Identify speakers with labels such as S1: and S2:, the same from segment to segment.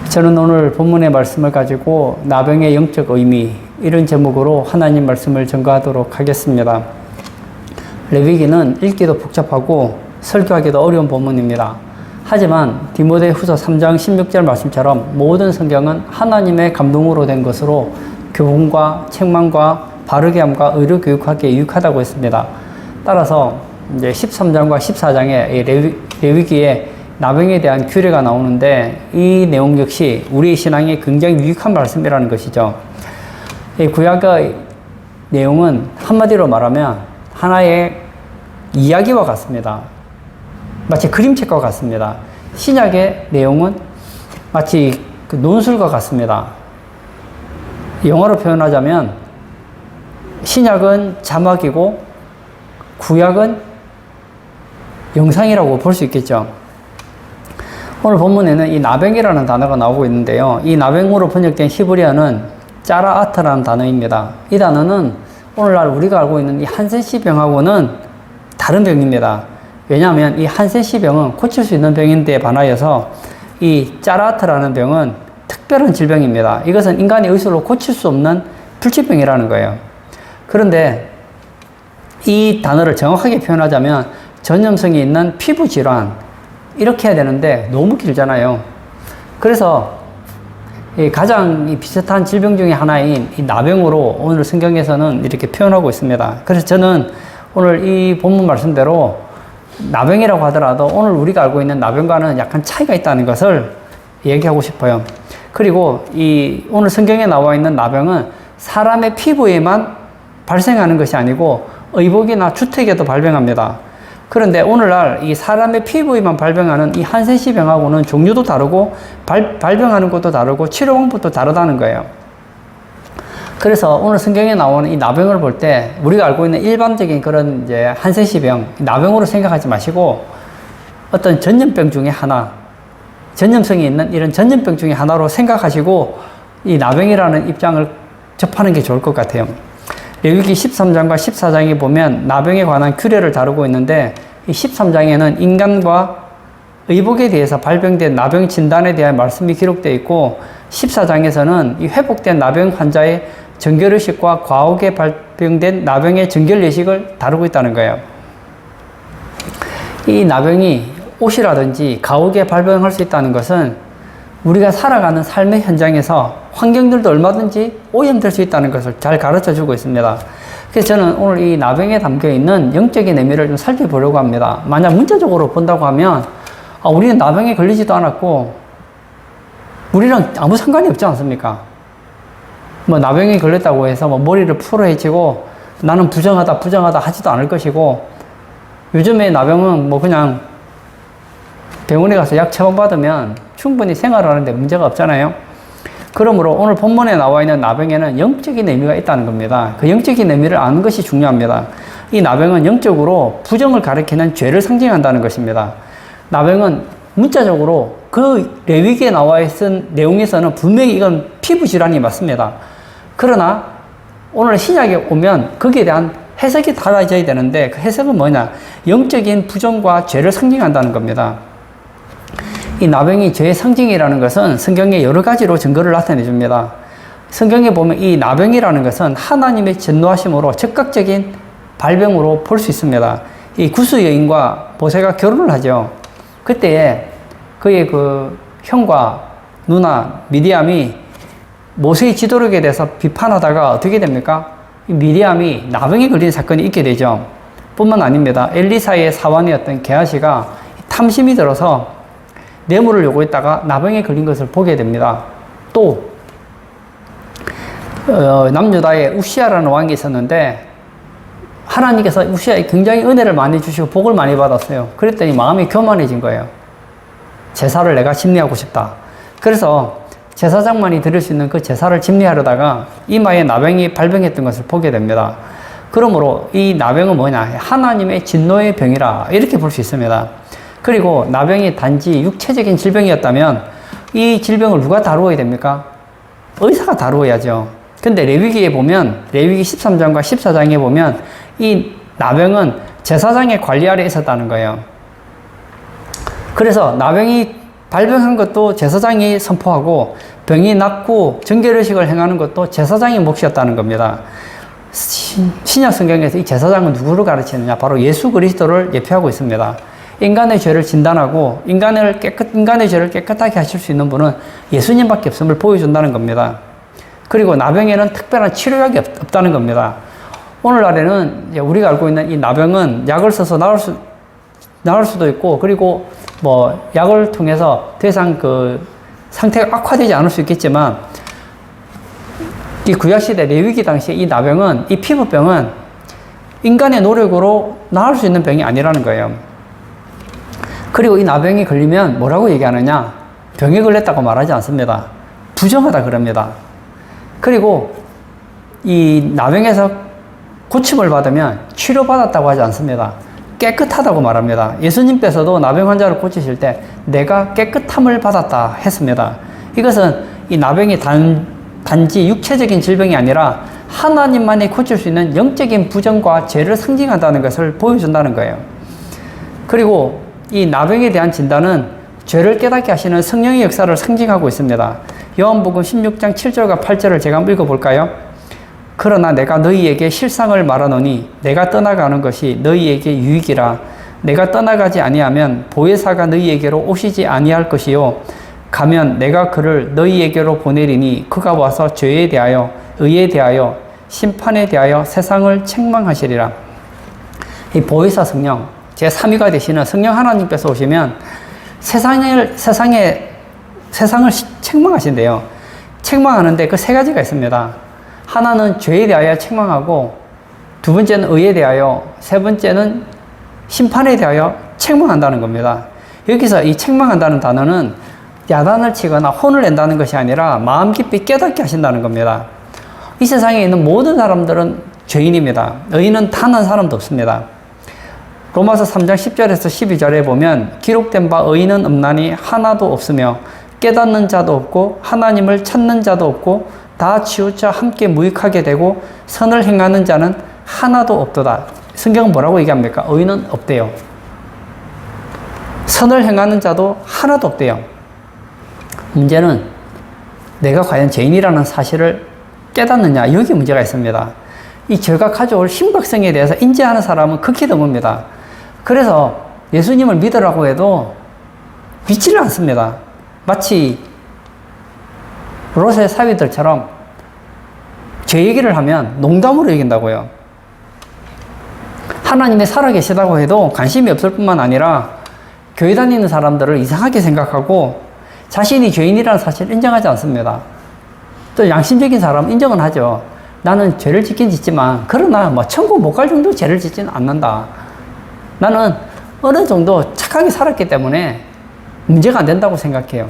S1: 저는 오늘 본문의 말씀을 가지고 나병의 영적 의미 이런 제목으로 하나님 말씀을 전가하도록 하겠습니다. 레위기는 읽기도 복잡하고 설교하기도 어려운 본문입니다. 하지만 디모데후서 3장 16절 말씀처럼 모든 성경은 하나님의 감동으로 된 것으로 교훈과 책망과 바르게 함과 의로 교육하기에 유익하다고 했습니다. 따라서 이제 13장과 14장에 레위기에 나병에 대한 규례가 나오는데 이 내용 역시 우리의 신앙에 굉장히 유익한 말씀이라는 것이죠. 이 구약의 내용은 한마디로 말하면 하나의 이야기와 같습니다. 마치 그림책과 같습니다. 신약의 내용은 마치 그 논술과 같습니다. 영어로 표현하자면 신약은 자막이고 구약은 영상이라고 볼 수 있겠죠. 오늘 본문에는 이 나병이라는 단어가 나오고 있는데요. 이 나병으로 번역된 히브리어는 짜라아트라는 단어입니다. 이 단어는 오늘날 우리가 알고 있는 이 한센시 병하고는 다른 병입니다. 왜냐하면 이 한센시 병은 고칠 수 있는 병인데 반하여서 이 짜라아트라는 병은 특별한 질병입니다. 이것은 인간의 의술로 고칠 수 없는 불치병이라는 거예요. 그런데 이 단어를 정확하게 표현하자면 전염성이 있는 피부 질환 이렇게 해야 되는데 너무 길잖아요. 그래서 가장 비슷한 질병 중에 하나인 이 나병으로 오늘 성경에서는 이렇게 표현하고 있습니다. 그래서 저는 오늘 이 본문 말씀대로 나병이라고 하더라도 오늘 우리가 알고 있는 나병과는 약간 차이가 있다는 것을 얘기하고 싶어요. 그리고 이 오늘 성경에 나와 있는 나병은 사람의 피부에만 발생하는 것이 아니고 의복이나 주택에도 발병합니다. 그런데 오늘날 이 사람의 피부에만 발병하는 이 한센시 병하고는 종류도 다르고 발병하는 것도 다르고 치료 방법도 다르다는 거예요. 그래서 오늘 성경에 나오는 이 나병을 볼 때 우리가 알고 있는 일반적인 그런 이제 한센시 병, 나병으로 생각하지 마시고 어떤 전염병 중에 하나, 전염성이 있는 이런 전염병 중에 하나로 생각하시고 이 나병이라는 입장을 접하는 게 좋을 것 같아요. 레위기 13장과 14장에 보면 나병에 관한 규례를 다루고 있는데 이 13장에는 인간과 의복에 대해서 발병된 나병 진단에 대한 말씀이 기록되어 있고 14장에서는 이 회복된 나병 환자의 정결의식과 과혹에 발병된 나병의 정결예식을 다루고 있다는 거예요. 이 나병이 옷이라든지 가옥에 발병할 수 있다는 것은 우리가 살아가는 삶의 현장에서 환경들도 얼마든지 오염될 수 있다는 것을 잘 가르쳐 주고 있습니다. 그래서 저는 오늘 이 나병에 담겨 있는 영적인 의미를 좀 살펴보려고 합니다. 만약 문자적으로 본다고 하면 우리는 나병에 걸리지도 않았고 우리랑 아무 상관이 없지 않습니까? 뭐 나병에 걸렸다고 해서 뭐 머리를 풀어헤치고 나는 부정하다 하지도 않을 것이고 요즘에 나병은 뭐 그냥 병원에 가서 약 처방받으면 충분히 생활하는데 문제가 없잖아요. 그러므로 오늘 본문에 나와 있는 나병에는 영적인 의미가 있다는 겁니다. 그 영적인 의미를 아는 것이 중요합니다. 이 나병은 영적으로 부정을 가리키는 죄를 상징한다는 것입니다. 나병은 문자적으로 그 레위기에 나와 있는 내용에서는 분명히 이건 피부 질환이 맞습니다. 그러나 오늘 신약에 오면 거기에 대한 해석이 달라져야 되는데 그 해석은 뭐냐? 영적인 부정과 죄를 상징한다는 겁니다. 이 나병이 죄의 상징이라는 것은 성경에 여러 가지로 증거를 나타내 줍니다. 성경에 보면 이 나병이라는 것은 하나님의 진노하심으로 즉각적인 발병으로 볼 수 있습니다. 이 구스 여인과 모세가 결혼을 하죠. 그때에 그의 그 형과 누나 미디암이 모세의 지도력에 대해서 비판하다가 어떻게 됩니까? 이 미디암이 나병에 걸린 사건이 있게 되죠. 뿐만 아닙니다. 엘리사의 사환이었던 게하시가 탐심이 들어서 뇌물을 요구했다가 나병에 걸린 것을 보게 됩니다. 또 남유다에 우시아라는 왕이 있었는데 하나님께서 우시아에 굉장히 은혜를 많이 주시고 복을 많이 받았어요. 그랬더니 마음이 교만해진 거예요. 제사를 내가 집례하고 싶다. 그래서 제사장만이 드릴 수 있는 그 제사를 집례하려다가 이마에 나병이 발병했던 것을 보게 됩니다. 그러므로 이 나병은 뭐냐? 하나님의 진노의 병이라 이렇게 볼 수 있습니다. 그리고 나병이 단지 육체적인 질병이었다면 이 질병을 누가 다루어야 됩니까? 의사가 다루어야죠. 근데 레위기에 보면 레위기 13장과 14장에 보면 이 나병은 제사장의 관리 아래 있었다는 거예요. 그래서 나병이 발병한 것도 제사장이 선포하고 병이 낫고 정결의식을 행하는 것도 제사장의 몫이었다는 겁니다. 신약 성경에서 이 제사장은 누구를 가르치느냐? 바로 예수 그리스도를 예표하고 있습니다. 인간의 죄를 진단하고 인간의 죄를 깨끗하게 하실 수 있는 분은 예수님밖에 없음을 보여준다는 겁니다. 그리고 나병에는 특별한 치료약이 없다는 겁니다. 오늘날에는 우리가 알고 있는 이 나병은 약을 써서 나을 수도 있고, 그리고 뭐 약을 통해서 더 이상 그 상태가 악화되지 않을 수 있겠지만, 이 구약시대 레위기 당시에 이 나병은, 이 피부병은 인간의 노력으로 나을 수 있는 병이 아니라는 거예요. 그리고 이 나병이 걸리면 뭐라고 얘기하느냐? 병에 걸렸다고 말하지 않습니다. 부정하다 그럽니다. 그리고 이 나병에서 고침을 받으면 치료받았다고 하지 않습니다. 깨끗하다고 말합니다. 예수님께서도 나병 환자를 고치실 때 내가 깨끗함을 받았다 했습니다. 이것은 이 나병이 단지 육체적인 질병이 아니라 하나님만이 고칠 수 있는 영적인 부정과 죄를 상징한다는 것을 보여준다는 거예요. 그리고 이 나병에 대한 진단은 죄를 깨닫게 하시는 성령의 역사를 상징하고 있습니다. 요한복음 16장 7절과 8절을 제가 한번 읽어볼까요? 그러나 내가 너희에게 실상을 말하노니 내가 떠나가는 것이 너희에게 유익이라. 내가 떠나가지 아니하면 보혜사가 너희에게로 오시지 아니할 것이요 가면 내가 그를 너희에게로 보내리니 그가 와서 죄에 대하여 의에 대하여 심판에 대하여 세상을 책망하시리라. 이 보혜사 성령, 제3위가 되시는 성령 하나님께서 오시면 세상을 책망하신대요. 책망하는데 그 세 가지가 있습니다. 하나는 죄에 대하여 책망하고, 두 번째는 의에 대하여, 세 번째는 심판에 대하여 책망한다는 겁니다. 여기서 이 책망한다는 단어는 야단을 치거나 혼을 낸다는 것이 아니라 마음 깊이 깨닫게 하신다는 겁니다. 이 세상에 있는 모든 사람들은 죄인입니다. 의인은 단 한 사람도 없습니다. 로마서 3장 10절에서 12절에 보면 기록된 바 의인은 없나니 하나도 없으며 깨닫는 자도 없고 하나님을 찾는 자도 없고 다 치우쳐 함께 무익하게 되고 선을 행하는 자는 하나도 없도다. 성경은 뭐라고 얘기합니까? 의인은 없대요. 선을 행하는 자도 하나도 없대요. 문제는 내가 과연 죄인이라는 사실을 깨닫느냐, 여기 문제가 있습니다. 이 죄가 가져올 심각성에 대해서 인지하는 사람은 극히 드뭅니다. 그래서 예수님을 믿으라고 해도 믿지를 않습니다. 마치 롯의 사위들처럼 죄 얘기를 하면 농담으로 여긴다고요. 하나님이 살아계시다고 해도 관심이 없을 뿐만 아니라 교회 다니는 사람들을 이상하게 생각하고 자신이 죄인이라는 사실을 인정하지 않습니다. 또 양심적인 사람은 인정은 하죠. 나는 죄를 짓긴 짓지만 그러나 뭐 천국 못 갈 정도 죄를 짓지는 않는다. 나는 어느 정도 착하게 살았기 때문에 문제가 안 된다고 생각해요.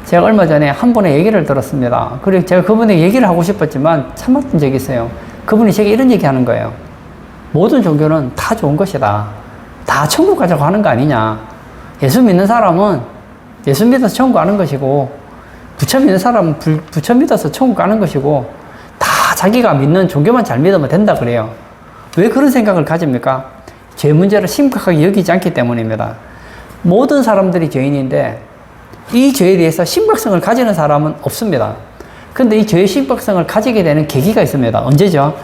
S1: 제가 얼마 전에 한 분의 얘기를 들었습니다. 그리고 제가 그분의 얘기를 하고 싶었지만 참았던 적이 있어요. 그분이 제게 이런 얘기 하는 거예요. 모든 종교는 다 좋은 것이다. 다 천국 가자고 하는 거 아니냐. 예수 믿는 사람은 예수 믿어서 천국 가는 것이고, 부처 믿는 사람은 부처 믿어서 천국 가는 것이고, 다 자기가 믿는 종교만 잘 믿으면 된다 그래요. 왜 그런 생각을 가집니까? 죄 문제를 심각하게 여기지 않기 때문입니다. 모든 사람들이 죄인인데 이 죄에 대해서 심각성을 가지는 사람은 없습니다. 근데 이 죄의 심각성을 가지게 되는 계기가 있습니다. 언제죠?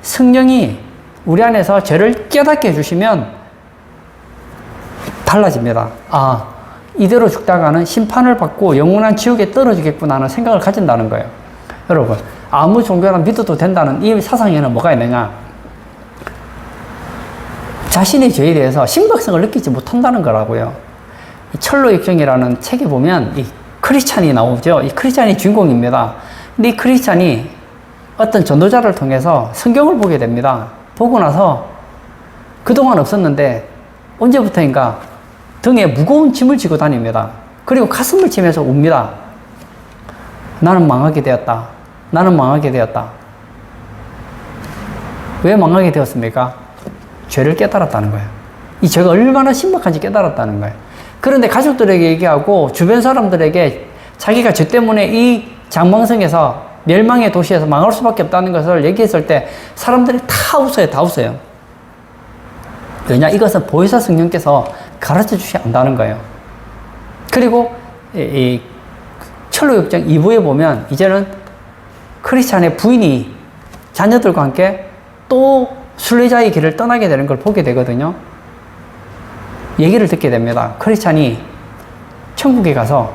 S1: 성령이 우리 안에서 죄를 깨닫게 해주시면 달라집니다. 아, 이대로 죽다가는 심판을 받고 영원한 지옥에 떨어지겠구나 하는 생각을 가진다는 거예요. 여러분, 아무 종교나 믿어도 된다는 이 사상에는 뭐가 있느냐? 자신의 죄에 대해서 심각성을 느끼지 못한다는 거라고요. 철로 역정이라는 책에 보면 이 크리스찬이 나오죠. 이 크리스찬이 주인공입니다. 근데 이 크리스찬이 어떤 전도자를 통해서 성경을 보게 됩니다. 보고 나서 그동안 없었는데 언제부터인가 등에 무거운 짐을 지고 다닙니다. 그리고 가슴을 치면서 웁니다. 나는 망하게 되었다. 나는 망하게 되었다. 왜 망하게 되었습니까? 죄를 깨달았다는 거예요. 이 죄가 얼마나 심각한지 깨달았다는 거예요. 그런데 가족들에게 얘기하고 주변 사람들에게 자기가 죄 때문에 이 장망성에서 멸망의 도시에서 망할 수밖에 없다는 것을 얘기했을 때 사람들이 다 웃어요. 다 웃어요. 왜냐? 이것은 보혜사 성령께서 가르쳐 주셔야 한다는 거예요. 그리고 이 철로역정 2부에 보면 이제는 크리스찬의 부인이 자녀들과 함께 또 순례자의 길을 떠나게 되는 걸 보게 되거든요. 얘기를 듣게 됩니다. 크리스찬이 천국에 가서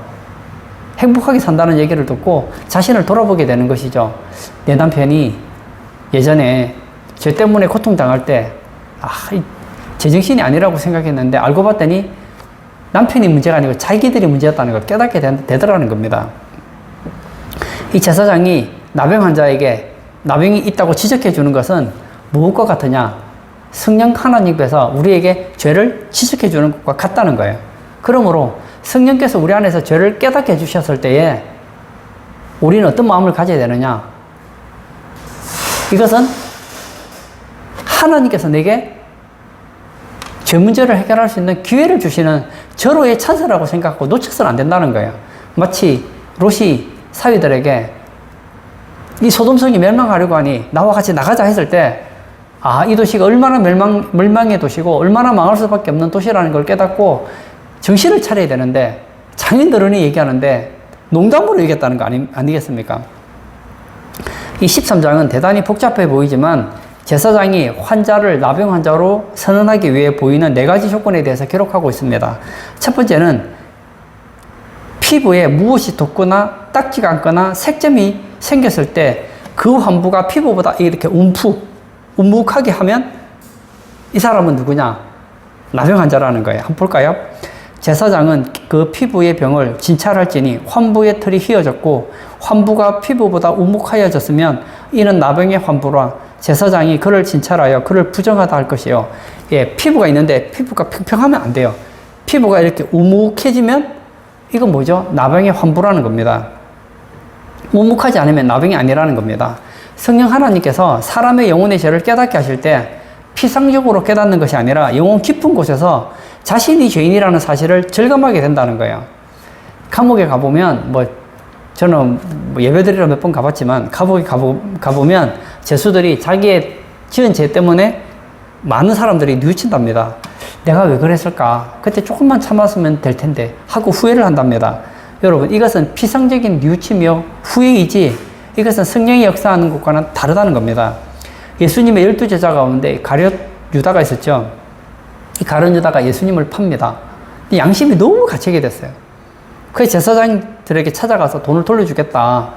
S1: 행복하게 산다는 얘기를 듣고 자신을 돌아보게 되는 것이죠. 내 남편이 예전에 죄 때문에 고통당할 때 제정신이 아니라고 생각했는데 알고 봤더니 남편이 문제가 아니고 자기들이 문제였다는 걸 깨닫게 되더라는 겁니다. 이 제사장이 나병 환자에게 나병이 있다고 지적해 주는 것은 무엇과 같으냐? 성령 하나님께서 우리에게 죄를 지적해 주는 것과 같다는 거예요. 그러므로 성령께서 우리 안에서 죄를 깨닫게 해주셨을 때에 우리는 어떤 마음을 가져야 되느냐? 이것은 하나님께서 내게 죄 문제를 해결할 수 있는 기회를 주시는 절호의 찬스라고 생각하고 놓쳐서는 안 된다는 거예요. 마치 롯이 사위들에게 이 소돔성이 멸망하려고 하니 나와 같이 나가자 했을 때 이 도시가 얼마나 멸망의 도시고 얼마나 망할 수밖에 없는 도시라는 걸 깨닫고 정신을 차려야 되는데 장인들은이 얘기하는데 농담으로 얘기했다는 거 아니겠습니까? 이 13장은 대단히 복잡해 보이지만 제사장이 환자를 나병 환자로 선언하기 위해 보이는 4가지 조건에 대해서 기록하고 있습니다. 첫 번째는 피부에 무엇이 돋거나 딱지가 않거나 색점이 생겼을 때 그 환부가 피부보다 이렇게 움묵하게 하면 이 사람은 누구냐? 나병 환자라는 거예요. 한번 볼까요? 제사장은 그 피부의 병을 진찰할지니 환부의 털이 휘어졌고 환부가 피부보다 우묵하여졌으면 이는 나병의 환부라 제사장이 그를 진찰하여 그를 부정하다 할 것이요. 피부가 있는데 피부가 평평하면 안 돼요. 피부가 이렇게 우묵해지면 이건 뭐죠? 나병의 환부라는 겁니다. 우묵하지 않으면 나병이 아니라는 겁니다. 성령 하나님께서 사람의 영혼의 죄를 깨닫게 하실 때 피상적으로 깨닫는 것이 아니라 영혼 깊은 곳에서 자신이 죄인이라는 사실을 절감하게 된다는 거예요. 감옥에 가보면 저는 예배드리러 몇 번 가봤지만 감옥에 가보면 죄수들이 자기의 지은 죄 때문에 많은 사람들이 뉘우친답니다. 내가 왜 그랬을까? 그때 조금만 참았으면 될 텐데 하고 후회를 한답니다. 여러분, 이것은 피상적인 뉘우치며 후회이지 이것은 성령이 역사하는 것과는 다르다는 겁니다. 예수님의 12제자 가운데 가룟 유다가 있었죠. 이 가룟 유다가 예수님을 팝니다. 양심이 너무 갇히게 됐어요. 그래서 제사장들에게 찾아가서 돈을 돌려주겠다.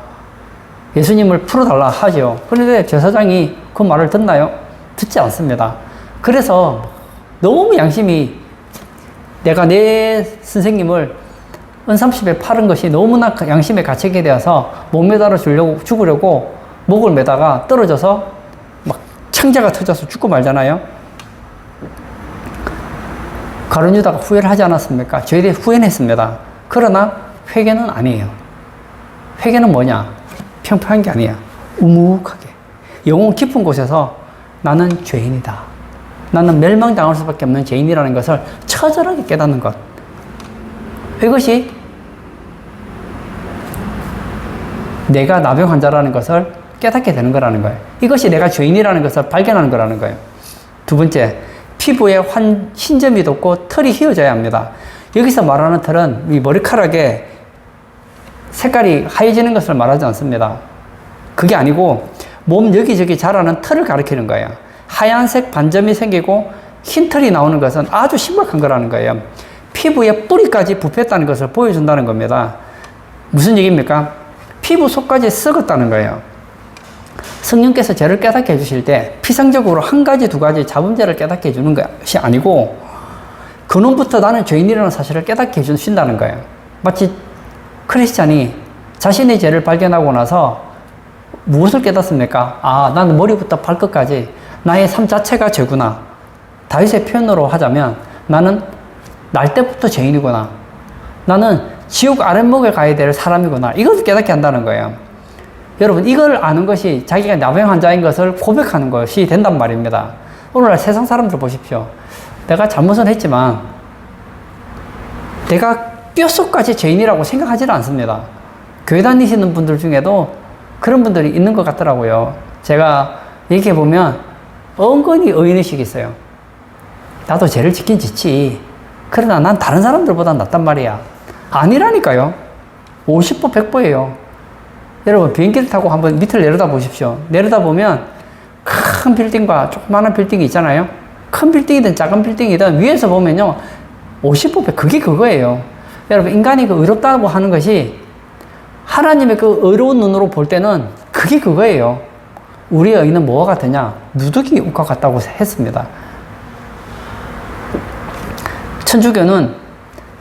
S1: 예수님을 풀어달라 하죠. 그런데 제사장이 그 말을 듣나요? 듣지 않습니다. 그래서 너무 양심이 내가 내 선생님을 은삼십에 팔은 것이 너무나 양심에 갇히게 되어서 목 매달아 죽으려고 목을 매다가 떨어져서 막 창자가 터져서 죽고 말잖아요. 가룟 유다가 후회를 하지 않았습니까? 죄에 대해 후회는 했습니다. 그러나 회개는 아니에요. 회개는 뭐냐? 평평한 게 아니야. 우묵하게. 영혼 깊은 곳에서 나는 죄인이다. 나는 멸망당할 수밖에 없는 죄인이라는 것을 처절하게 깨닫는 것. 이것이 내가 나병 환자라는 것을 깨닫게 되는 거라는 거예요. 이것이 내가 죄인이라는 것을 발견하는 거라는 거예요. 두 번째, 피부에 흰점이 돋고 털이 휘어져야 합니다. 여기서 말하는 털은 이 머리카락에 색깔이 하얘지는 것을 말하지 않습니다. 그게 아니고 몸 여기저기 자라는 털을 가리키는 거예요. 하얀색 반점이 생기고 흰 털이 나오는 것은 아주 심각한 거라는 거예요. 피부에 뿌리까지 부패했다는 것을 보여준다는 겁니다. 무슨 얘기입니까? 피부 속까지 썩었다는 거예요. 성령께서 죄를 깨닫게 해주실 때 피상적으로 한 가지, 두 가지 자범죄를 깨닫게 해주는 것이 아니고 그놈부터 나는 죄인이라는 사실을 깨닫게 해주신다는 거예요. 마치 크리스찬이 자신의 죄를 발견하고 나서 무엇을 깨닫습니까? 나는 머리부터 발끝까지 나의 삶 자체가 죄구나. 다윗의 표현으로 하자면 나는 날 때부터 죄인이구나. 나는 지옥 아랫목에 가야 될 사람이구나. 이것을 깨닫게 한다는 거예요. 여러분, 이걸 아는 것이 자기가 나병 환자인 것을 고백하는 것이 된단 말입니다. 오늘날 세상 사람들 보십시오. 내가 잘못은 했지만 내가 뼛속까지 죄인이라고 생각하지는 않습니다. 교회 다니시는 분들 중에도 그런 분들이 있는 것 같더라고요. 제가 얘기해보면 은근히 의인의식이 있어요. 나도 죄를 짓긴 짓지. 그러나 난 다른 사람들보다 낫단 말이야. 아니라니까요. 50보 100보예요. 여러분 비행기를 타고 한번 밑을 내려다 보십시오. 내려다 보면 큰 빌딩과 조그마한 빌딩이 있잖아요. 큰 빌딩이든 작은 빌딩이든 위에서 보면요 50보 100, 그게 그거예요. 여러분 인간이 그 의롭다고 하는 것이 하나님의 그 의로운 눈으로 볼 때는 그게 그거예요. 우리의 의는 뭐와 같으냐? 누더기옷과 같다고 했습니다. 천주교는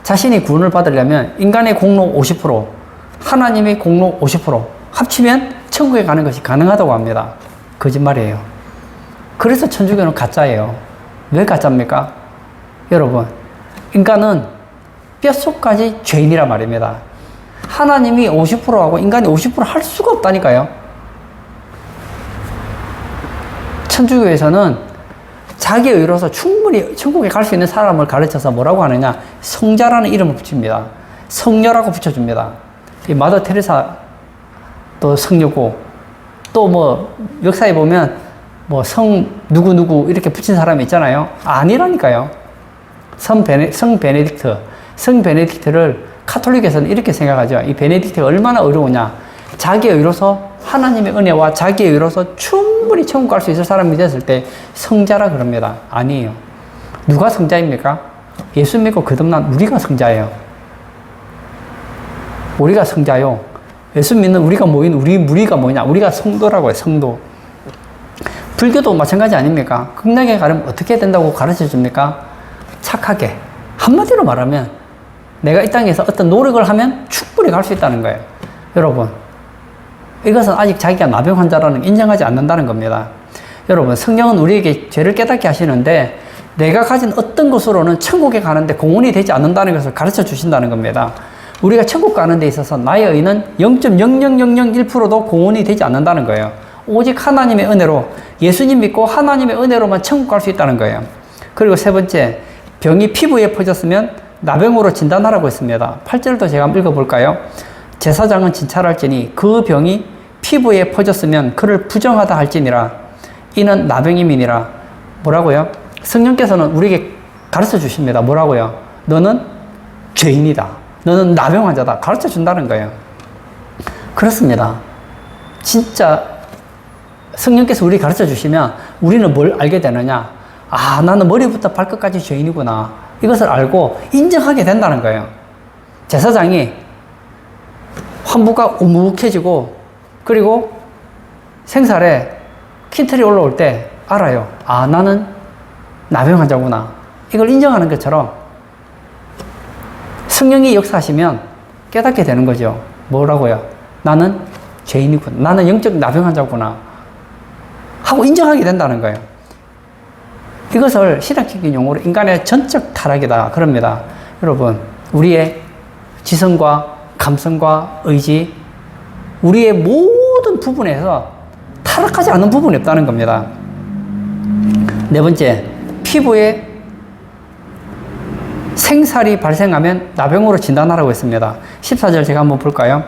S1: 자신이 구원을 받으려면 인간의 공로 50%, 하나님의 공로 50% 합치면 천국에 가는 것이 가능하다고 합니다. 거짓말이에요. 그래서 천주교는 가짜예요. 왜 가짜입니까? 여러분, 인간은 뼛속까지 죄인이란 말입니다. 하나님이 50%하고 인간이 50% 할 수가 없다니까요. 천주교에서는 자기의 의로서 충분히 천국에 갈 수 있는 사람을 가르쳐서 뭐라고 하느냐? 성자라는 이름을 붙입니다. 성녀라고 붙여줍니다. 이 마더 테레사 또 성녀고, 또 뭐 역사에 보면 뭐 성 누구누구 이렇게 붙인 사람이 있잖아요. 아니라니까요. 성 베네딕트를 카톨릭에서는 이렇게 생각하죠. 이 베네딕트가 얼마나 어려우냐. 자기의 의로서 하나님의 은혜와 자기의 의로서 충분히 천국 갈 수 있을 사람이 됐을 때 성자라 그럽니다. 아니에요. 누가 성자입니까? 예수 믿고 거듭난 우리가 성자예요. 우리가 성자요. 예수 믿는 우리가 모인 우리 무리가 뭐냐? 우리가 성도라고 해요. 성도. 불교도 마찬가지 아닙니까? 극락에 가려면 어떻게 된다고 가르쳐 줍니까? 착하게. 한마디로 말하면 내가 이 땅에서 어떤 노력을 하면 충분히 갈 수 있다는 거예요. 여러분, 이것은 아직 자기가 나병 환자라는 걸 인정하지 않는다는 겁니다. 여러분, 성령은 우리에게 죄를 깨닫게 하시는데 내가 가진 어떤 것으로는 천국에 가는데 공헌이 되지 않는다는 것을 가르쳐 주신다는 겁니다. 우리가 천국 가는 데 있어서 나의 의는 0.00001%도 공헌이 되지 않는다는 거예요. 오직 하나님의 은혜로, 예수님 믿고 하나님의 은혜로만 천국 갈 수 있다는 거예요. 그리고 세 번째, 병이 피부에 퍼졌으면 나병으로 진단하라고 했습니다. 8절도 제가 한번 읽어볼까요? 제사장은 진찰할지니 그 병이 피부에 퍼졌으면 그를 부정하다 할지니라. 이는 나병임이니라. 뭐라고요? 성령께서는 우리에게 가르쳐 주십니다. 뭐라고요? 너는 죄인이다. 너는 나병 환자다. 가르쳐 준다는 거예요. 그렇습니다. 진짜 성령께서 우리 가르쳐 주시면 우리는 뭘 알게 되느냐? 아, 나는 머리부터 발끝까지 죄인이구나. 이것을 알고 인정하게 된다는 거예요. 제사장이 환부가 우묵해지고 그리고 생살에 킨틀이 올라올 때 알아요. 아, 나는 나병 환자구나. 이걸 인정하는 것처럼 성령이 역사하시면 깨닫게 되는 거죠. 뭐라고요? 나는 죄인이구나. 나는 영적 나병 환자구나. 하고 인정하게 된다는 거예요. 이것을 신학적인 용어로 인간의 전적 타락이다 그럽니다. 여러분, 우리의 지성과 감성과 의지, 우리의 모든 부분에서 타락하지 않는 부분이 없다는 겁니다. 네 번째, 피부에 생살이 발생하면 나병으로 진단하라고 했습니다. 14절 제가 한번 볼까요?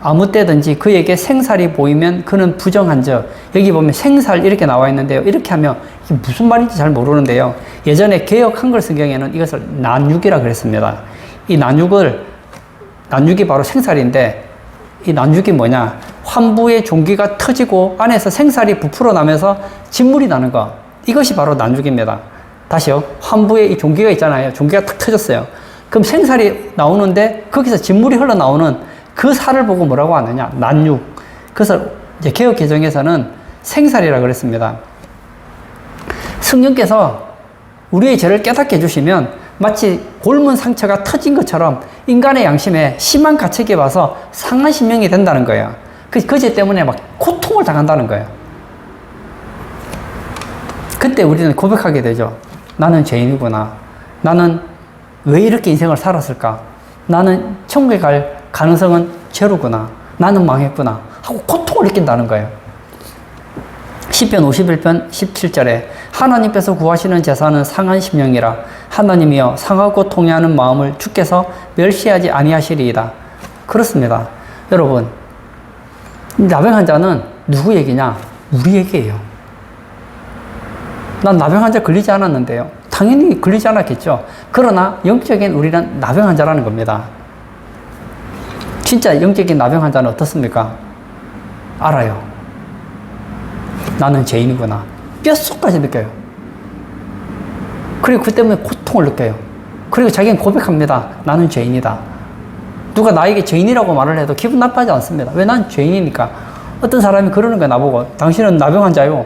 S1: 아무 때든지 그에게 생살이 보이면 그는 부정한즉. 여기 보면 생살 이렇게 나와 있는데요. 이렇게 하면 이게 무슨 말인지 잘 모르는데요. 예전에 개역 한글 성경에는 이것을 난육이라 그랬습니다. 이 난육이 바로 생살인데, 이 난육이 뭐냐? 환부의 종기가 터지고 안에서 생살이 부풀어 나면서 진물이 나는 거. 이것이 바로 난육입니다. 다시요. 환부에 이 종기가 있잖아요. 종기가 탁 터졌어요. 그럼 생살이 나오는데 거기서 진물이 흘러나오는 그 살을 보고 뭐라고 하느냐? 난육. 그래서 이제 개역 개정에서는 생살이라 그랬습니다. 성령께서 우리의 죄를 깨닫게 해주시면 마치 곪은 상처가 터진 것처럼 인간의 양심에 심한 가책이 와서 상한 심령이 된다는 거예요. 그 죄 때문에 막 고통을 당한다는 거예요. 그때 우리는 고백하게 되죠. 나는 죄인이구나. 나는 왜 이렇게 인생을 살았을까? 나는 천국에 갈 가능성은 제로구나. 나는 망했구나. 하고 고통을 느낀다는 거예요. 시편 51편 17절에 하나님께서 구하시는 제사는 상한 심령이라. 하나님이여 상하고 통해하는 마음을 주께서 멸시하지 아니하시리이다. 그렇습니다. 여러분, 나병 환자는 누구 얘기냐? 우리 얘기예요. 난 나병 환자 걸리지 않았는데요. 당연히 걸리지 않았겠죠. 그러나 영적인 우리는 나병 환자라는 겁니다. 진짜 영적인 나병 환자는 어떻습니까? 알아요. 나는 죄인이구나. 뼛속까지 느껴요. 그리고 그 때문에 고통을 느껴요. 그리고 자기는 고백합니다. 나는 죄인이다. 누가 나에게 죄인이라고 말을 해도 기분 나빠하지 않습니다. 왜? 난 죄인이니까. 어떤 사람이 그러는 거야, 나보고. 당신은 나병 환자요.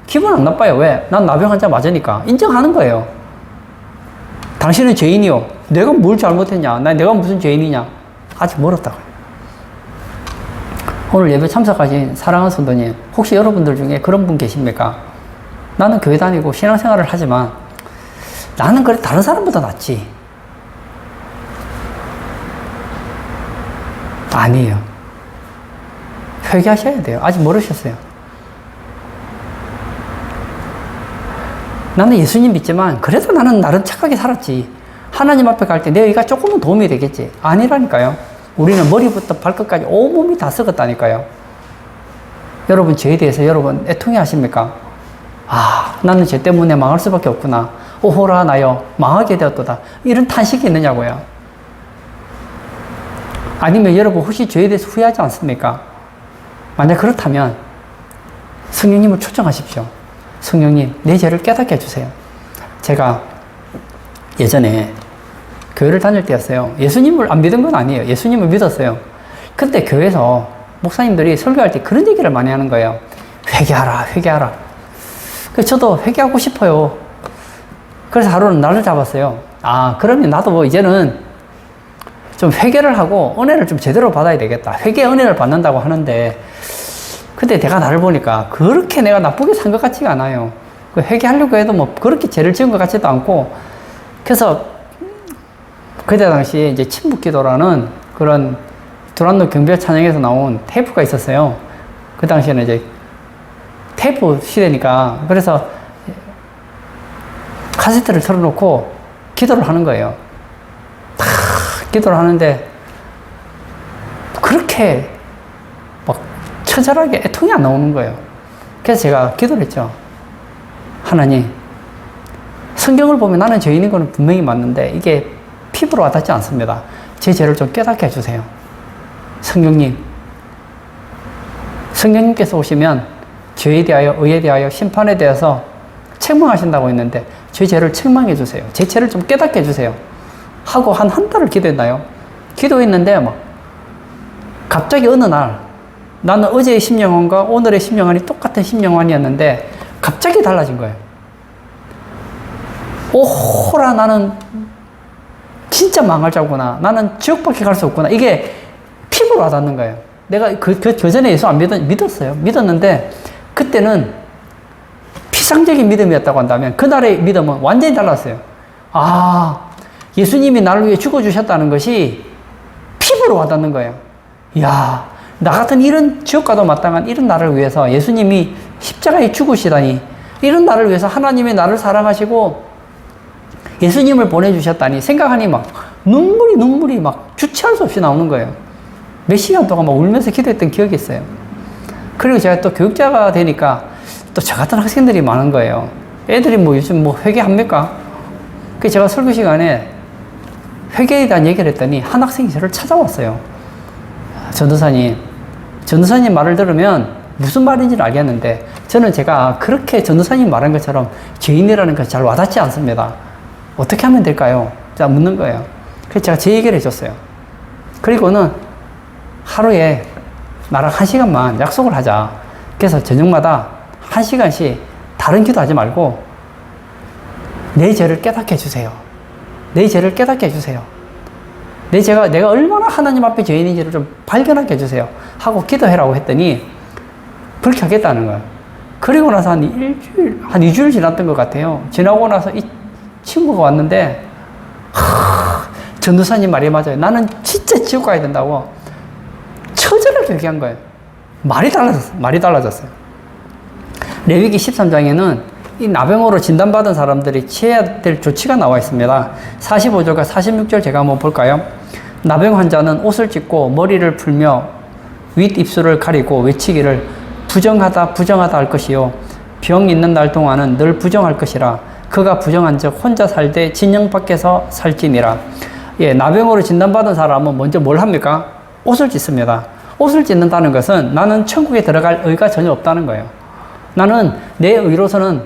S1: 기분 안 나빠요. 왜? 난 나병 환자 맞으니까. 인정하는 거예요. 당신은 죄인이요. 내가 뭘 잘못했냐? 내가 무슨 죄인이냐? 아직 멀었다고요. 오늘 예배 참석하신 사랑하는 성도님, 혹시 여러분들 중에 그런 분 계십니까? 나는 교회 다니고 신앙생활을 하지만 나는 그래 다른 사람보다 낫지. 아니에요. 회개하셔야 돼요. 아직 모르셨어요. 나는 예수님 믿지만 그래도 나는 나름 착하게 살았지. 하나님 앞에 갈 때 내 의가 조금은 도움이 되겠지. 아니라니까요. 우리는 머리부터 발끝까지 온몸이 다 썩었다니까요. 여러분 죄에 대해서 여러분 애통해 하십니까? 아, 나는 죄 때문에 망할 수밖에 없구나. 오호라 나여 망하게 되었도다. 이런 탄식이 있느냐고요. 아니면 여러분 혹시 죄에 대해서 후회하지 않습니까? 만약 그렇다면 성령님을 초청하십시오. 성령님, 내 죄를 깨닫게 해주세요. 제가 예전에 교회를 다닐 때였어요. 예수님을 안 믿은 건 아니에요. 예수님을 믿었어요. 근데 교회에서 목사님들이 설교할 때 그런 얘기를 많이 하는 거예요. 회개하라, 회개하라. 그래서 저도 회개하고 싶어요. 그래서 하루는 날을 잡았어요. 아, 그러면 나도 뭐 이제는 좀 회개를 하고 은혜를 좀 제대로 받아야 되겠다. 회개 은혜를 받는다고 하는데, 근데 내가 나를 보니까 그렇게 내가 나쁘게 산 것 같지가 않아요. 그 회개하려고 해도 뭐 그렇게 죄를 지은 것 같지도 않고, 그래서 그때 당시에 이제 침묵기도라는 그런 두란노 경배 찬양에서 나온 테이프가 있었어요. 그 당시에는 이제 테이프 시대니까, 그래서 카세트를 틀어놓고 기도를 하는 거예요. 탁 기도를 하는데 그렇게 막 처절하게 애통이 안 나오는 거예요. 그래서 제가 기도를 했죠. 하나님, 성경을 보면 나는 죄인인 건 분명히 맞는데 이게 피부로 와닿지 않습니다. 제 죄를 좀 깨닫게 해주세요. 성령님께서 오시면 죄에 대하여, 의에 대하여, 심판에 대해서 책망하신다고 했는데 제 죄를 책망해 주세요. 제 죄를 좀 깨닫게 해주세요. 하고 한 달을 기도했나요? 기도했는데 막 갑자기 어느 날 나는 어제의 심령원과 오늘의 심령원이 똑같은 심령원이었는데 갑자기 달라진 거예요. 오호라, 나는 진짜 망할 자구나. 나는 지옥밖에 갈 수 없구나. 이게 피부로 와닿는 거예요. 내가 그 전에 예수 안 믿었어요. 믿었는데 그때는 피상적인 믿음이었다고 한다면 그날의 믿음은 완전히 달랐어요. 아, 예수님이 나를 위해 죽어주셨다는 것이 피부로 와닿는 거예요. 이야, 나 같은 이런 지옥과도 마땅한 이런 나를 위해서 예수님이 십자가에 죽으시다니, 이런 나를 위해서 하나님이 나를 사랑하시고 예수님을 보내주셨다니 생각하니 막 눈물이 막 주체할 수 없이 나오는 거예요. 몇 시간 동안 막 울면서 기도했던 기억이 있어요. 그리고 제가 또 교육자가 되니까 또 저 같은 학생들이 많은 거예요. 애들이 뭐 요즘 뭐 회개합니까? 그래서 제가 설교 시간에 회개에 대한 얘기를 했더니 한 학생이 저를 찾아왔어요. 전도사님 말을 들으면 무슨 말인지는 알겠는데 저는 제가 그렇게 전도사님 말한 것처럼 죄인이라는 것이 잘 와닿지 않습니다. 어떻게 하면 될까요? 제가 묻는 거예요. 그래서 제가 제 얘기를 해줬어요. 그리고는 하루에 나랑 1시간만 약속을 하자. 그래서 저녁마다 1시간씩 다른 기도 하지 말고 내 죄를 깨닫게 해주세요. 내 죄를 깨닫게 해주세요. 내가 얼마나 하나님 앞에 죄인인지를 좀 발견하게 해주세요. 하고 기도해라고 했더니 그렇게 하겠다는 거예요. 그리고 나서 한 2주일 지났던 것 같아요. 지나고 나서 이 친구가 왔는데, 전도사님 말이 맞아요. 나는 진짜 지옥 가야 된다고 처절하게 얘기한 거예요. 말이 달라졌어요. 레위기 13장에는 이 나병으로 진단받은 사람들이 취해야 될 조치가 나와 있습니다. 45절과 46절 제가 한번 볼까요? 나병 환자는 옷을 찢고 머리를 풀며 윗입술을 가리고 외치기를 부정하다 부정하다 할 것이요 병 있는 날 동안은 늘 부정할 것이라. 그가 부정한즉 혼자 살되 진영 밖에서 살지니라. 예, 나병으로 진단받은 사람은 먼저 뭘 합니까? 옷을 찢습니다. 옷을 찢는다는 것은 나는 천국에 들어갈 의가 전혀 없다는 거예요. 나는 내 의로서는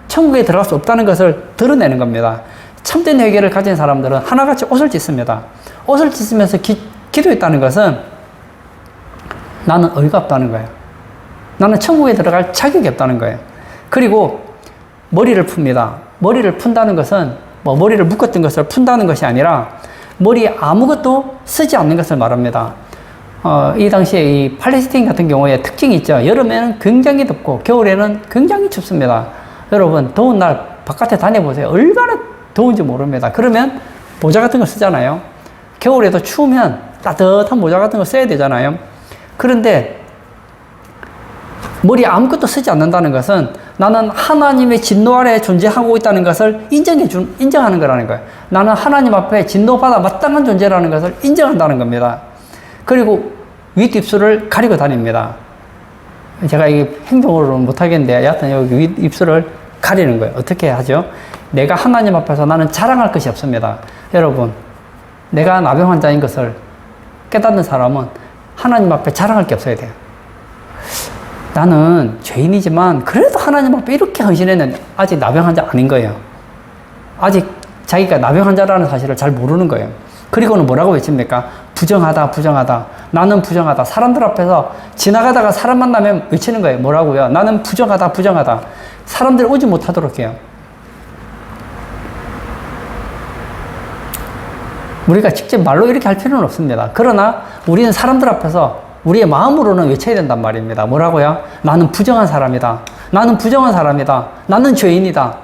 S1: 천국에 들어갈 수 없다는 것을 드러내는 겁니다. 참된 회개를 가진 사람들은 하나같이 옷을 찢습니다. 옷을 찢으면서 기도했다는 것은 나는 의가 없다는 거예요. 나는 천국에 들어갈 자격이 없다는 거예요. 그리고 머리를 풉니다. 머리를 푼다는 것은 뭐 머리를 묶었던 것을 푼다는 것이 아니라 머리에 아무것도 쓰지 않는 것을 말합니다. 이 당시에 이 팔레스타인 같은 경우에 특징이 있죠. 여름에는 굉장히 덥고 겨울에는 굉장히 춥습니다. 여러분 더운 날 바깥에 다녀보세요. 얼마나 더운지 모릅니다. 그러면 모자 같은 걸 쓰잖아요. 겨울에도 추우면 따뜻한 모자 같은 거 써야 되잖아요. 그런데 머리에 아무것도 쓰지 않는다는 것은 나는 하나님의 진노 아래 존재하고 있다는 것을 인정하는 거라는 거예요. 나는 하나님 앞에 진노받아 마땅한 존재라는 것을 인정한다는 겁니다. 그리고 윗입술을 가리고 다닙니다. 제가 이게 행동으로는 못하겠는데 여하튼 여기 윗입술을 가리는 거예요. 어떻게 하죠? 내가 하나님 앞에서 나는 자랑할 것이 없습니다. 여러분, 내가 나병 환자인 것을 깨닫는 사람은 하나님 앞에 자랑할 게 없어야 돼요. 나는 죄인이지만 그래도 하나님 앞에 이렇게 헌신했는데 아직 나병 환자 아닌 거예요. 아직 자기가 나병 환자라는 사실을 잘 모르는 거예요. 그리고는 뭐라고 외칩니까? 부정하다, 부정하다. 나는 부정하다. 사람들 앞에서 지나가다가 사람 만나면 외치는 거예요. 뭐라고요? 나는 부정하다, 부정하다. 사람들 오지 못하도록 해요. 우리가 직접 말로 이렇게 할 필요는 없습니다. 그러나 우리는 사람들 앞에서 우리의 마음으로는 외쳐야 된단 말입니다. 뭐라고요? 나는 부정한 사람이다. 나는 부정한 사람이다. 나는 죄인이다.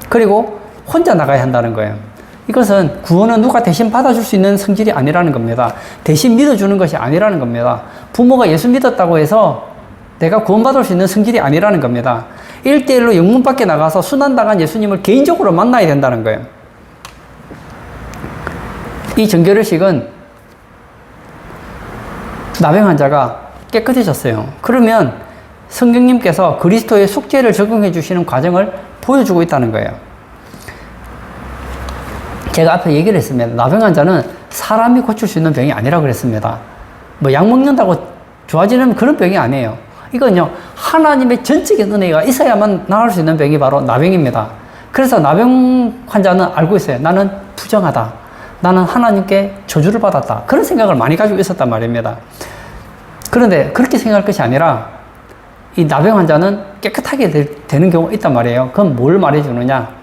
S1: 그리고 혼자 나가야 한다는 거예요. 이것은 구원은 누가 대신 받아줄 수 있는 성질이 아니라는 겁니다. 대신 믿어주는 것이 아니라는 겁니다. 부모가 예수 믿었다고 해서 내가 구원받을 수 있는 성질이 아니라는 겁니다. 1대1로 영문 밖에 나가서 순환당한 예수님을 개인적으로 만나야 된다는 거예요. 이 정결의식은 나병 환자가 깨끗해졌어요. 그러면 성경님께서 그리스도의 속죄를 적용해 주시는 과정을 보여주고 있다는 거예요. 제가 앞에 얘기를 했습니다. 나병 환자는 사람이 고칠 수 있는 병이 아니라고 그랬습니다. 뭐 약 먹는다고 좋아지는 그런 병이 아니에요. 이건요, 하나님의 전적인 은혜가 있어야만 나을 수 있는 병이 바로 나병입니다. 그래서 나병 환자는 알고 있어요. 나는 부정하다. 나는 하나님께 저주를 받았다. 그런 생각을 많이 가지고 있었단 말입니다. 그런데 그렇게 생각할 것이 아니라 이 나병 환자는 깨끗하게 되는 경우가 있단 말이에요. 그럼 뭘 말해주느냐?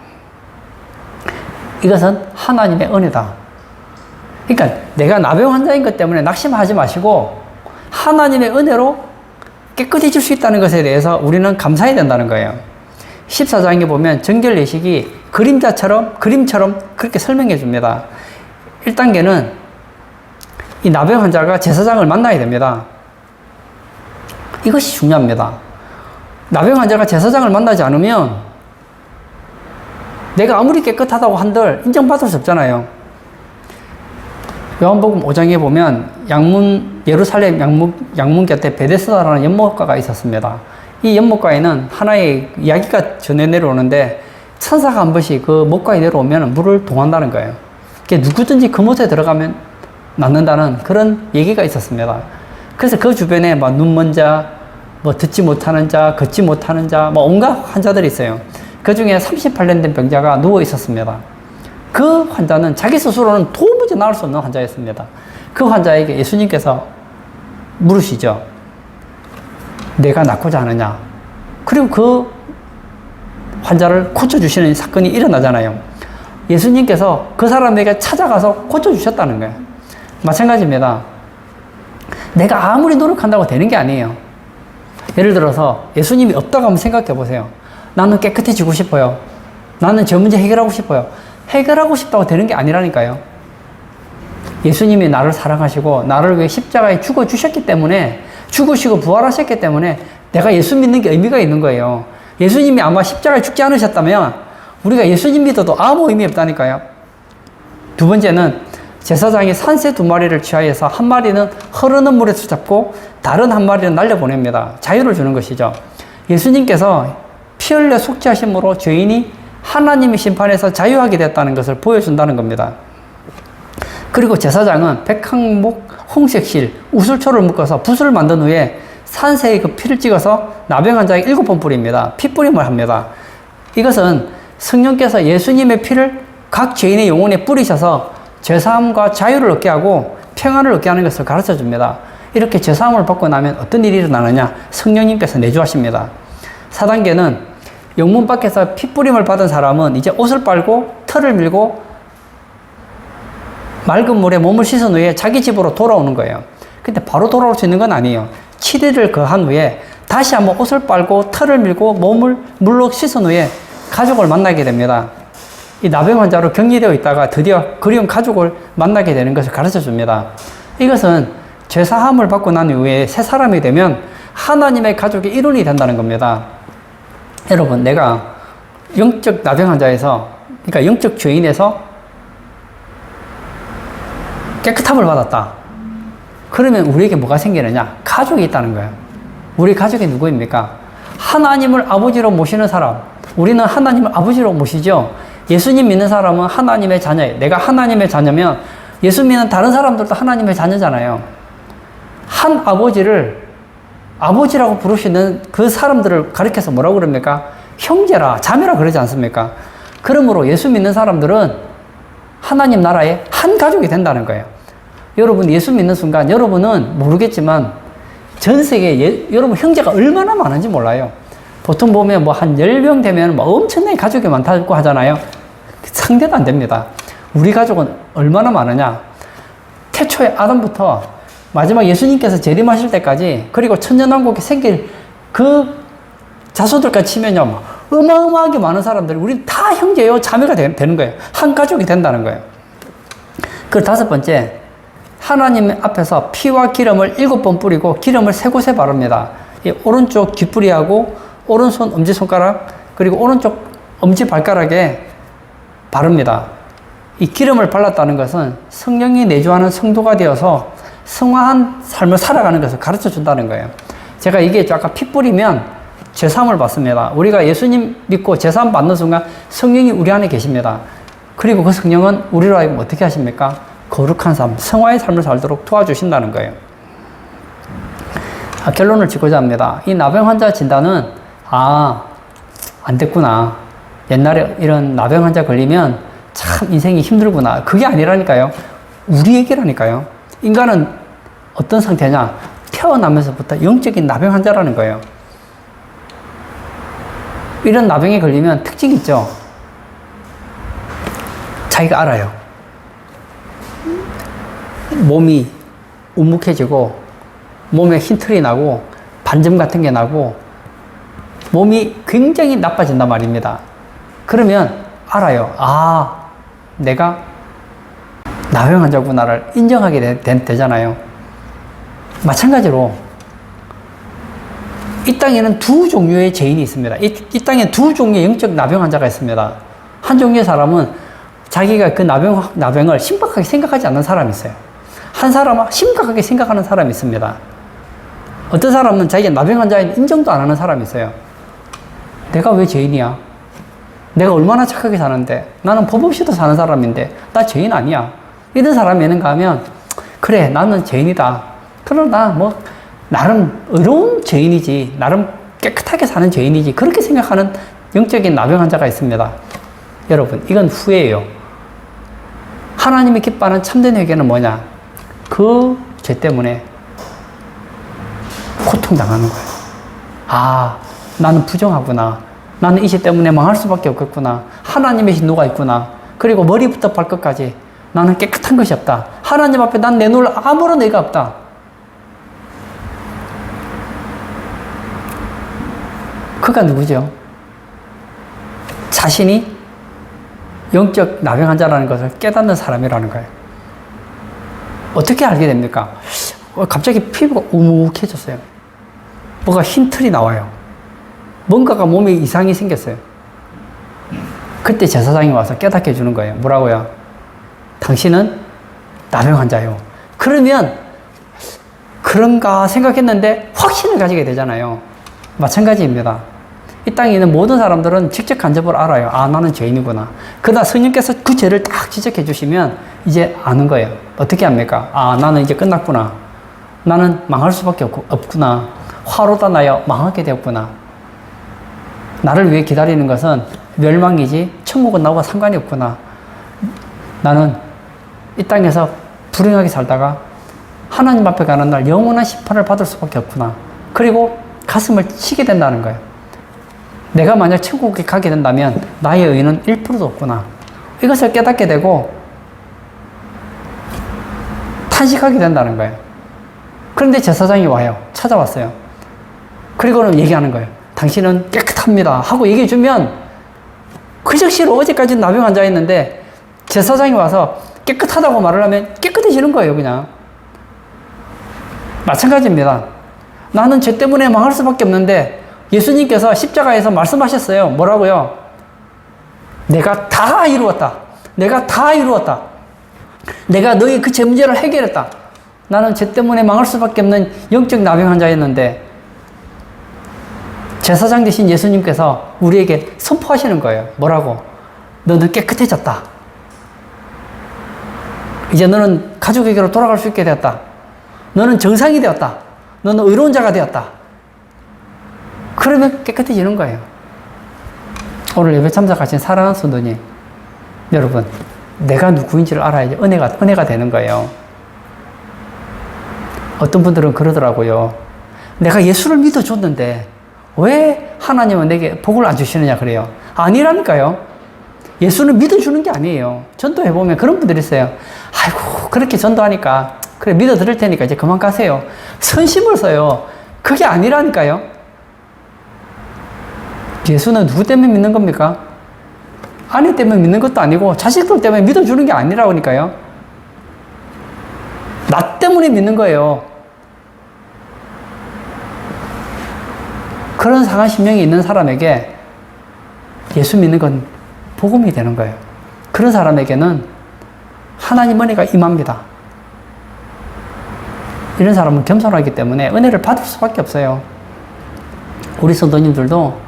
S1: 이것은 하나님의 은혜다. 그러니까 내가 나병 환자인 것 때문에 낙심하지 마시고 하나님의 은혜로 깨끗해질 수 있다는 것에 대해서 우리는 감사해야 된다는 거예요. 14장에 보면 정결예식이 그림처럼 그렇게 설명해 줍니다. 1단계는 이 나병 환자가 제사장을 만나야 됩니다. 이것이 중요합니다. 나병 환자가 제사장을 만나지 않으면 내가 아무리 깨끗하다고 한들 인정받을 수 없잖아요. 요한복음 5장에 보면 예루살렘 양문 곁에 베데스다라는 연못가가 있었습니다. 이 연못가에는 하나의 이야기가 전해 내려오는데 천사가 한 번씩 그 못가에 내려오면 물을 동한다는 거예요. 누구든지 그 못에 들어가면 낫는다는 그런 얘기가 있었습니다. 그래서 그 주변에 막 눈먼 자, 뭐 듣지 못하는 자, 걷지 못하는 자, 뭐 온갖 환자들이 있어요. 그 중에 38년 된 병자가 누워 있었습니다. 그 환자는 자기 스스로는 도무지 나을 수 없는 환자였습니다. 그 환자에게 예수님께서 물으시죠. 내가 낫고자 하느냐? 그리고 그 환자를 고쳐주시는 사건이 일어나잖아요. 예수님께서 그 사람에게 찾아가서 고쳐주셨다는 거예요. 마찬가지입니다. 내가 아무리 노력한다고 되는 게 아니에요. 예를 들어서 예수님이 없다고 한번 생각해 보세요. 나는 깨끗해지고 싶어요. 나는 저 문제 해결하고 싶어요. 해결하고 싶다고 되는 게 아니라니까요. 예수님이 나를 사랑하시고 나를 위해 십자가에 죽어주셨기 때문에, 죽으시고 부활하셨기 때문에 내가 예수 믿는 게 의미가 있는 거예요. 예수님이 아마 십자가에 죽지 않으셨다면 우리가 예수님 믿어도 아무 의미 없다니까요. 두 번째는 제사장이 산새 2마리를 취하여서 한 마리는 흐르는 물에서 잡고 다른 한 마리는 날려보냅니다. 자유를 주는 것이죠. 예수님께서 피 흘려 속죄하심으로 죄인이 하나님의 심판에서 자유하게 됐다는 것을 보여준다는 겁니다. 그리고 제사장은 백항목, 홍색실, 우슬초를 묶어서 붓을 만든 후에 산새의 그 피를 찍어서 나병 환자에 7번 뿌립니다. 피 뿌림을 합니다. 이것은 성령께서 예수님의 피를 각 죄인의 영혼에 뿌리셔서 죄사함과 자유를 얻게 하고 평안을 얻게 하는 것을 가르쳐 줍니다. 이렇게 죄사함을 받고 나면 어떤 일이 일어나느냐? 성령님께서 내주하십니다. 4단계는 영문 밖에서 피 뿌림을 받은 사람은 이제 옷을 빨고 털을 밀고 맑은 물에 몸을 씻은 후에 자기 집으로 돌아오는 거예요. 근데 바로 돌아올 수 있는 건 아니에요. 7일을 거한 후에 다시 한번 옷을 빨고 털을 밀고 몸을 물로 씻은 후에 가족을 만나게 됩니다. 이 나병 환자로 격리되어 있다가 드디어 그리운 가족을 만나게 되는 것을 가르쳐 줍니다. 이것은 죄사함을 받고 난 이후에 새 사람이 되면 하나님의 가족의 일원이 된다는 겁니다. 여러분, 내가 영적 나병 환자에서, 그러니까 영적 죄인에서 깨끗함을 받았다. 그러면 우리에게 뭐가 생기느냐? 가족이 있다는 거예요. 우리 가족이 누구입니까? 하나님을 아버지로 모시는 사람. 우리는 하나님을 아버지로 모시죠. 예수님 믿는 사람은 하나님의 자녀예요. 내가 하나님의 자녀면 예수 믿는 다른 사람들도 하나님의 자녀잖아요. 한 아버지를 아버지라고 부르시는 그 사람들을 가리켜서 뭐라고 그럽니까? 형제라, 자매라 그러지 않습니까? 그러므로 예수 믿는 사람들은 하나님 나라의 한 가족이 된다는 거예요. 여러분, 예수 믿는 순간 여러분은 모르겠지만 전 세계에 여러분 형제가 얼마나 많은지 몰라요. 보통 보면 뭐 한 10명 되면 뭐 엄청나게 가족이 많다고 하잖아요. 상대도 안 됩니다. 우리 가족은 얼마나 많으냐? 태초에 아담부터 마지막 예수님께서 재림하실 때까지, 그리고 천년왕국이 생길 그 자손들까지 치면요, 어마어마하게 많은 사람들이 우리 다 형제요, 자매가 되는 거예요. 한 가족이 된다는 거예요. 그 5번째, 하나님 앞에서 피와 기름을 7번 뿌리고 기름을 3곳에 바릅니다. 이 오른쪽 귓부리하고 오른손 엄지손가락, 그리고 오른쪽 엄지발가락에 바릅니다. 이 기름을 발랐다는 것은 성령이 내주하는 성도가 되어서 성화한 삶을 살아가는 것을 가르쳐 준다는 거예요. 제가 얘기했죠. 아까 피 뿌리면 죄사함을 받습니다. 우리가 예수님 믿고 죄사함 받는 순간 성령이 우리 안에 계십니다. 그리고 그 성령은 우리로 하여금 어떻게 하십니까? 거룩한 삶, 성화의 삶을 살도록 도와주신다는 거예요. 결론을 짓고자 합니다. 이 나병 환자 진단은 안 됐구나. 옛날에 이런 나병 환자 걸리면 참 인생이 힘들구나. 그게 아니라니까요. 우리 얘기라니까요. 인간은 어떤 상태냐? 태어나면서부터 영적인 나병 환자라는 거예요. 이런 나병에 걸리면 특징이 있죠. 자기가 알아요. 몸이 움묵해지고 몸에 흰털이 나고 반점 같은 게 나고 몸이 굉장히 나빠진단 말입니다. 그러면 알아요. 내가 나병 환자구나를 인정하게 되잖아요. 마찬가지로 이 땅에는 2 종류의 죄인이 있습니다. 이 땅에 2 종류의 영적 나병 환자가 있습니다. 한 종류의 사람은 자기가 그 나병을 심각하게 생각하지 않는 사람이 있어요. 한 사람은 심각하게 생각하는 사람이 있습니다. 어떤 사람은 자기가 나병 환자인 인정도 안 하는 사람이 있어요. 내가 왜 죄인이야? 내가 얼마나 착하게 사는데, 나는 법 없이도 사는 사람인데 나 죄인 아니야. 이런 사람이 있는가 하면, 그래, 나는 죄인이다. 그러나 뭐 나름 의로운 죄인이지, 나름 깨끗하게 사는 죄인이지, 그렇게 생각하는 영적인 나병 환자가 있습니다. 여러분, 이건 후회예요. 하나님이 기뻐하는 참된 회개는 뭐냐? 그 죄 때문에 고통당하는 거예요. 나는 부정하구나. 나는 이 죄 때문에 망할 수밖에 없겠구나. 하나님의 신노가 있구나. 그리고 머리부터 발끝까지 나는 깨끗한 것이 없다. 하나님 앞에 난 내놓을 아무런 의가 없다. 그가 누구죠? 자신이 영적 나병 환자라는 것을 깨닫는 사람이라는 거예요. 어떻게 알게 됩니까? 갑자기 피부가 우묵해졌어요. 뭐가 흰 털이 나와요. 뭔가가 몸에 이상이 생겼어요. 그때 제사장이 와서 깨닫게 해주는 거예요. 뭐라고요? 당신은 나병 환자예요. 그러면 그런가 생각했는데 확신을 가지게 되잖아요. 마찬가지입니다. 이 땅에 있는 모든 사람들은 직접 간접으로 알아요. 아, 나는 죄인이구나. 그러나 성령께서 그 죄를 딱 지적해 주시면 이제 아는 거예요. 어떻게 합니까? 아, 나는 이제 끝났구나. 나는 망할 수밖에 없구나. 화로다 나여 망하게 되었구나. 나를 위해 기다리는 것은 멸망이지 천국은 나와 상관이 없구나. 나는 이 땅에서 불행하게 살다가 하나님 앞에 가는 날 영원한 심판을 받을 수밖에 없구나. 그리고 가슴을 치게 된다는 거예요. 내가 만약 천국에 가게 된다면 나의 의는 1%도 없구나. 이것을 깨닫게 되고 탄식하게 된다는 거예요. 그런데 제사장이 와요. 찾아왔어요. 그리고는 얘기하는 거예요. 당신은 깨끗합니다. 하고 얘기해주면 그 즉시로 어제까지 나병 환자였는데 제사장이 와서 깨끗하다고 말을 하면 깨끗해지는 거예요. 그냥. 마찬가지입니다. 나는 죄 때문에 망할 수밖에 없는데 예수님께서 십자가에서 말씀하셨어요. 뭐라고요? 내가 다 이루었다. 내가 다 이루었다. 내가 너의 그 죄 문제를 해결했다. 나는 죄 때문에 망할 수밖에 없는 영적 나병 환자였는데 제사장 되신 예수님께서 우리에게 선포하시는 거예요. 뭐라고? 너는 깨끗해졌다. 이제 너는 가족에게로 돌아갈 수 있게 되었다. 너는 정상이 되었다. 너는 의로운 자가 되었다. 그러면 깨끗해지는 거예요. 오늘 예배 참석하신 사랑하는 성도님, 여러분, 내가 누구인지를 알아야지 은혜가 되는 거예요. 어떤 분들은 그러더라고요. 내가 예수를 믿어줬는데 왜 하나님은 내게 복을 안 주시느냐 그래요. 아니라니까요. 예수는 믿어주는 게 아니에요. 전도해보면 그런 분들이 있어요. 아이고, 그렇게 전도하니까 그래 믿어드릴 테니까 이제 그만 가세요. 선심을 써요. 그게 아니라니까요. 예수는 누구 때문에 믿는 겁니까? 아내 때문에 믿는 것도 아니고 자식들 때문에 믿어주는 게 아니라니까요. 나 때문에 믿는 거예요. 그런 상한 심령이 있는 사람에게 예수 믿는 건 복음이 되는 거예요. 그런 사람에게는 하나님 은혜가 임합니다. 이런 사람은 겸손하기 때문에 은혜를 받을 수밖에 없어요. 우리 성도님들도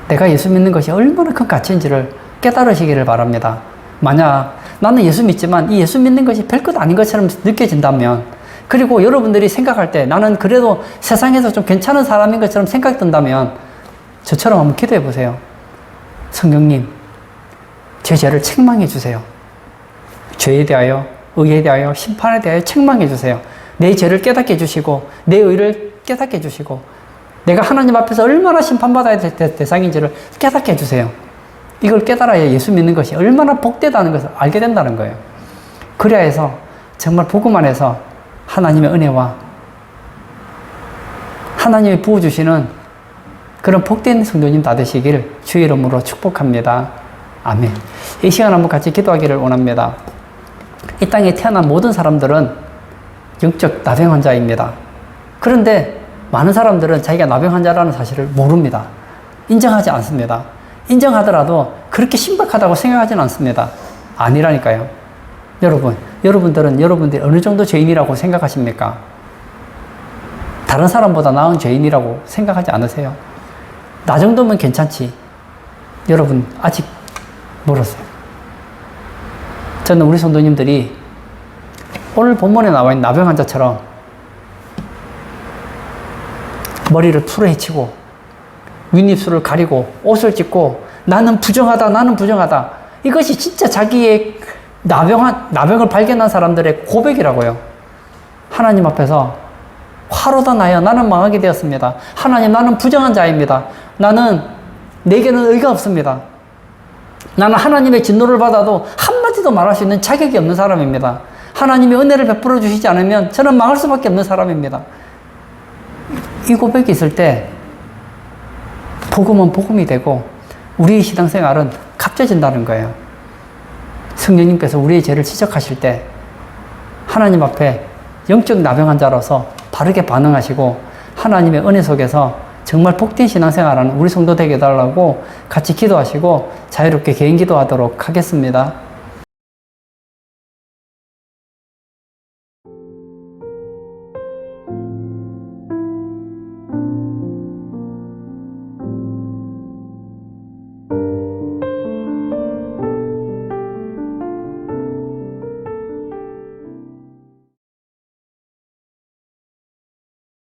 S1: 내가 예수 믿는 것이 얼마나 큰 가치인지를 깨달으시기를 바랍니다. 만약 나는 예수 믿지만 이 예수 믿는 것이 별것 아닌 것처럼 느껴진다면, 그리고 여러분들이 생각할 때 나는 그래도 세상에서 좀 괜찮은 사람인 것처럼 생각이 든다면 저처럼 한번 기도해 보세요. 성령님, 제 죄를 책망해 주세요. 죄에 대하여, 의에 대하여, 심판에 대하여 책망해 주세요. 내 죄를 깨닫게 해주시고 내 의를 깨닫게 해주시고 내가 하나님 앞에서 얼마나 심판받아야 될 대상인지를 깨닫게 해주세요. 이걸 깨달아야 예수 믿는 것이 얼마나 복되다는 것을 알게 된다는 거예요. 그래야 해서 정말 복음 안에서 하나님의 은혜와 하나님이 부어주시는 그런 복된 성도님 다 되시길 주의 이름으로 축복합니다. 아멘. 이 시간 한번 같이 기도하기를 원합니다. 이 땅에 태어난 모든 사람들은 영적 나병 환자입니다. 그런데 많은 사람들은 자기가 나병 환자라는 사실을 모릅니다. 인정하지 않습니다. 인정하더라도 그렇게 심각하다고 생각하지는 않습니다. 아니라니까요. 여러분들은 여러분들이 어느 정도 죄인이라고 생각하십니까? 다른 사람보다 나은 죄인이라고 생각하지 않으세요? 나 정도면 괜찮지. 여러분, 아직 멀었어요. 저는 우리 성도님들이 오늘 본문에 나와 있는 나병 환자처럼 머리를 풀어헤치고 윗입술을 가리고 옷을 찢고 나는 부정하다, 나는 부정하다. 이것이 진짜 자기의 나병을 발견한 사람들의 고백이라고요. 하나님 앞에서 화로다 나여 나는 망하게 되었습니다. 하나님, 나는 부정한 자입니다. 내게는 의가 없습니다. 나는 하나님의 진노를 받아도 한마디도 말할 수 있는 자격이 없는 사람입니다. 하나님이 은혜를 베풀어 주시지 않으면 저는 망할 수밖에 없는 사람입니다. 이 고백이 있을 때 복음은 복음이 되고 우리의 신앙생활은 값져진다는 거예요. 성령님께서 우리의 죄를 지적하실 때 하나님 앞에 영적 나병한 자로서 바르게 반응하시고 하나님의 은혜 속에서 정말 복된 신앙생활하는 우리 성도 되게 해달라고 같이 기도하시고 자유롭게 개인 기도하도록 하겠습니다.